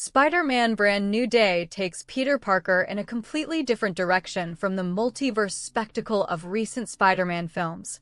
Spider-Man Brand New Day takes Peter Parker in a completely different direction from the multiverse spectacle of recent Spider-Man films.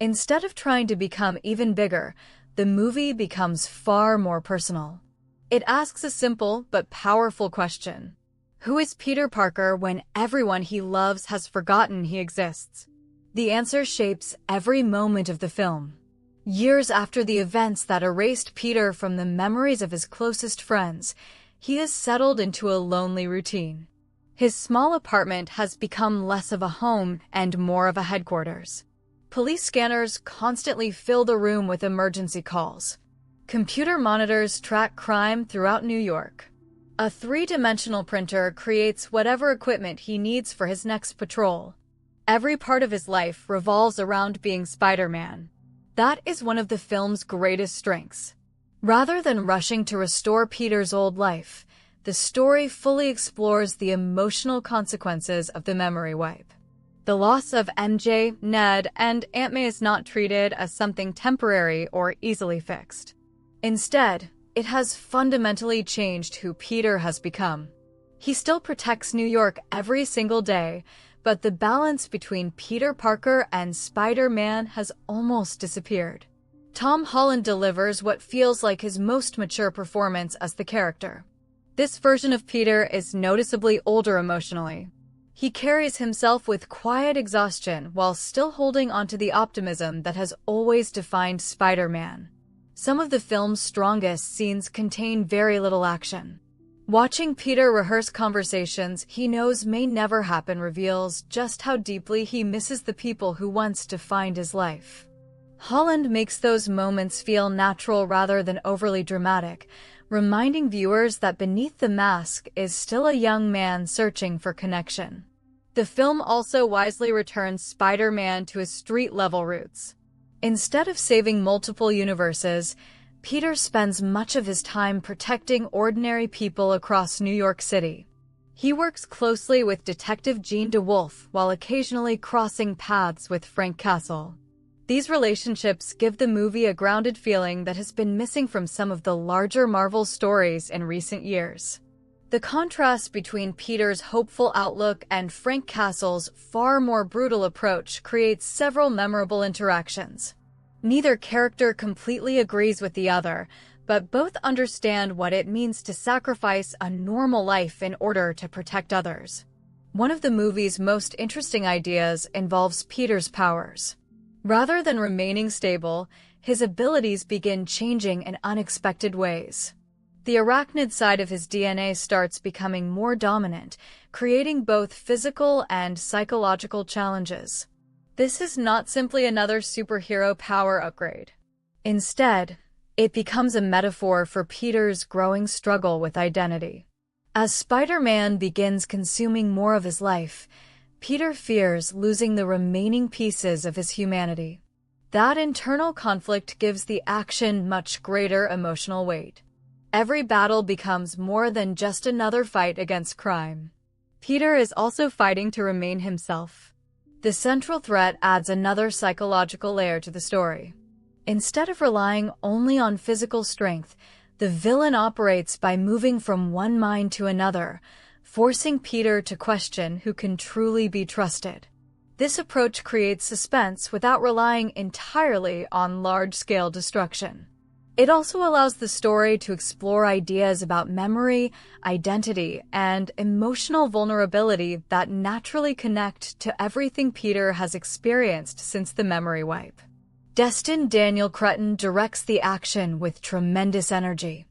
Instead of trying to become even bigger, the movie becomes far more personal. It asks a simple but powerful question. Who is Peter Parker when everyone he loves has forgotten he exists? The answer shapes every moment of the film. Years after the events that erased Peter from the memories of his closest friends, he has settled into a lonely routine. His small apartment has become less of a home and more of a headquarters. Police scanners constantly fill the room with emergency calls. Computer monitors track crime throughout New York. A three-dimensional printer creates whatever equipment he needs for his next patrol. Every part of his life revolves around being Spider-Man. That is one of the film's greatest strengths. Rather than rushing to restore Peter's old life, the story fully explores the emotional consequences of the memory wipe. The loss of MJ, Ned, and Aunt May is not treated as something temporary or easily fixed. Instead, it has fundamentally changed who Peter has become. He still protects New York every single day, but the balance between Peter Parker and Spider-Man has almost disappeared. Tom Holland delivers what feels like his most mature performance as the character. This version of Peter is noticeably older emotionally. He carries himself with quiet exhaustion while still holding onto the optimism that has always defined Spider-Man. Some of the film's strongest scenes contain very little action. Watching Peter rehearse conversations he knows may never happen reveals just how deeply he misses the people who once defined his life. Holland makes those moments feel natural rather than overly dramatic, reminding viewers that beneath the mask is still a young man searching for connection. The film also wisely returns Spider-Man to his street-level roots. Instead of saving multiple universes, Peter spends much of his time protecting ordinary people across New York City. He works closely with Detective Jean DeWolf while occasionally crossing paths with Frank Castle. These relationships give the movie a grounded feeling that has been missing from some of the larger Marvel stories in recent years. The contrast between Peter's hopeful outlook and Frank Castle's far more brutal approach creates several memorable interactions. Neither character completely agrees with the other, but both understand what it means to sacrifice a normal life in order to protect others. One of the movie's most interesting ideas involves Peter's powers. Rather than remaining stable, his abilities begin changing in unexpected ways. The arachnid side of his DNA starts becoming more dominant, creating both physical and psychological challenges. This is not simply another superhero power upgrade. Instead, it becomes a metaphor for Peter's growing struggle with identity. As Spider-Man begins consuming more of his life, Peter fears losing the remaining pieces of his humanity. That internal conflict gives the action much greater emotional weight. Every battle becomes more than just another fight against crime. Peter is also fighting to remain himself. The central threat adds another psychological layer to the story. Instead of relying only on physical strength, the villain operates by moving from one mind to another, forcing Peter to question who can truly be trusted. This approach creates suspense without relying entirely on large-scale destruction. It also allows the story to explore ideas about memory, identity, and emotional vulnerability that naturally connect to everything Peter has experienced since the memory wipe. Destin Daniel Cretton directs the action with tremendous energy.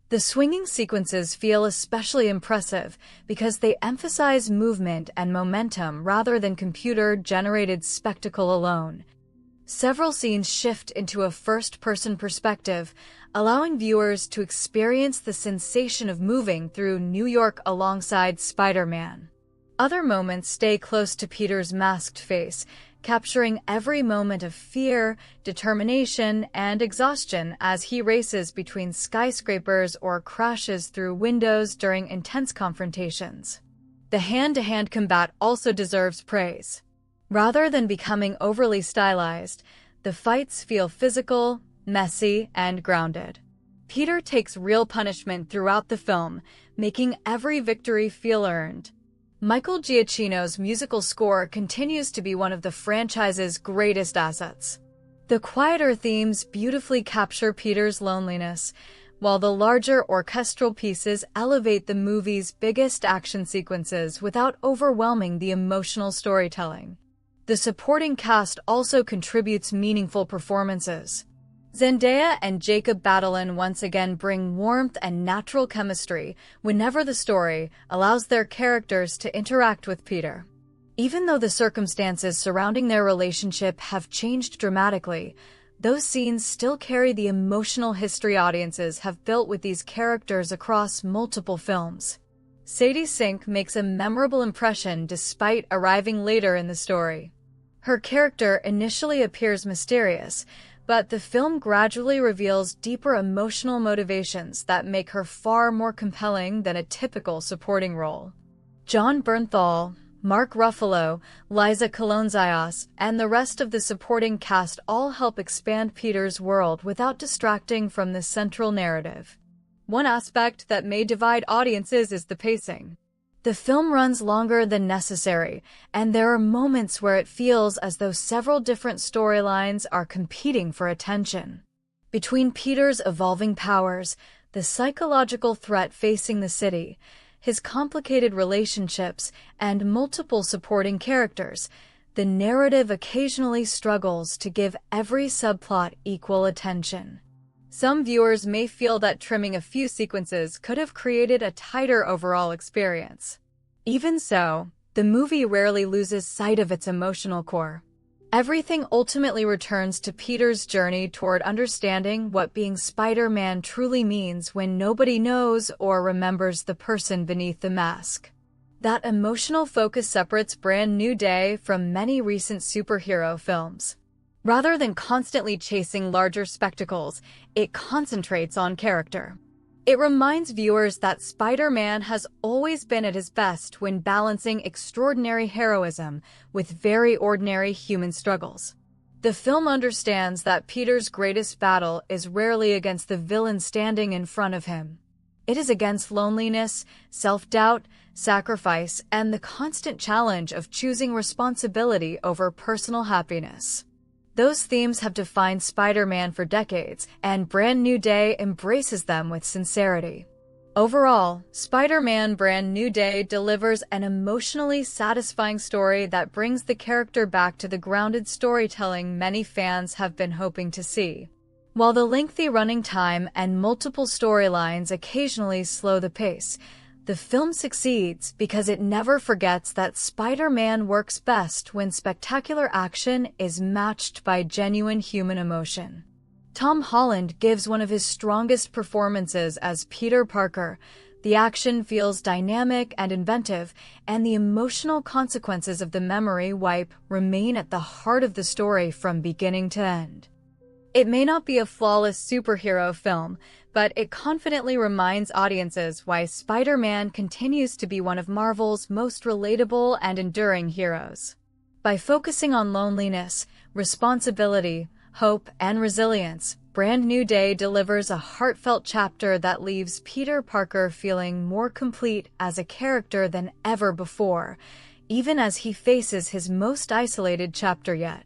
The swinging sequences feel especially impressive because they emphasize movement and momentum rather than computer-generated spectacle alone. Several scenes shift into a first-person perspective, allowing viewers to experience the sensation of moving through New York alongside Spider-Man. Other moments stay close to Peter's masked face, capturing every moment of fear, determination, and exhaustion as he races between skyscrapers or crashes through windows during intense confrontations. The hand-to-hand combat also deserves praise. Rather than becoming overly stylized, the fights feel physical, messy, and grounded. Peter takes real punishment throughout the film, making every victory feel earned. Michael Giacchino's musical score continues to be one of the franchise's greatest assets. The quieter themes beautifully capture Peter's loneliness, while the larger orchestral pieces elevate the movie's biggest action sequences without overwhelming the emotional storytelling. The supporting cast also contributes meaningful performances. Zendaya and Jacob Batalon once again bring warmth and natural chemistry whenever the story allows their characters to interact with Peter. Even though the circumstances surrounding their relationship have changed dramatically, those scenes still carry the emotional history audiences have built with these characters across multiple films. Sadie Sink makes a memorable impression despite arriving later in the story. Her character initially appears mysterious, but the film gradually reveals deeper emotional motivations that make her far more compelling than a typical supporting role. Jon Bernthal, Mark Ruffalo, Liza Colón-Zayas, and the rest of the supporting cast all help expand Peter's world without distracting from the central narrative. One aspect that may divide audiences is the pacing. The film runs longer than necessary, and there are moments where it feels as though several different storylines are competing for attention. Between Peter's evolving powers, the psychological threat facing the city, his complicated relationships, and multiple supporting characters, the narrative occasionally struggles to give every subplot equal attention. Some viewers may feel that trimming a few sequences could have created a tighter overall experience. Even so, the movie rarely loses sight of its emotional core. Everything ultimately returns to Peter's journey toward understanding what being Spider-Man truly means when nobody knows or remembers the person beneath the mask. That emotional focus separates Brand New Day from many recent superhero films. Rather than constantly chasing larger spectacles, it concentrates on character. It reminds viewers that Spider-Man has always been at his best when balancing extraordinary heroism with very ordinary human struggles. The film understands that Peter's greatest battle is rarely against the villain standing in front of him. It is against loneliness, self-doubt, sacrifice, and the constant challenge of choosing responsibility over personal happiness. Those themes have defined Spider-Man for decades, and Brand New Day embraces them with sincerity. Overall, Spider-Man Brand New Day delivers an emotionally satisfying story that brings the character back to the grounded storytelling many fans have been hoping to see. While the lengthy running time and multiple storylines occasionally slow the pace, the film succeeds because it never forgets that Spider-Man works best when spectacular action is matched by genuine human emotion. Tom Holland gives one of his strongest performances as Peter Parker. The action feels dynamic and inventive, and the emotional consequences of the memory wipe remain at the heart of the story from beginning to end. It may not be a flawless superhero film, but it confidently reminds audiences why Spider-Man continues to be one of Marvel's most relatable and enduring heroes. By focusing on loneliness, responsibility, hope, and resilience, Brand New Day delivers a heartfelt chapter that leaves Peter Parker feeling more complete as a character than ever before, even as he faces his most isolated chapter yet.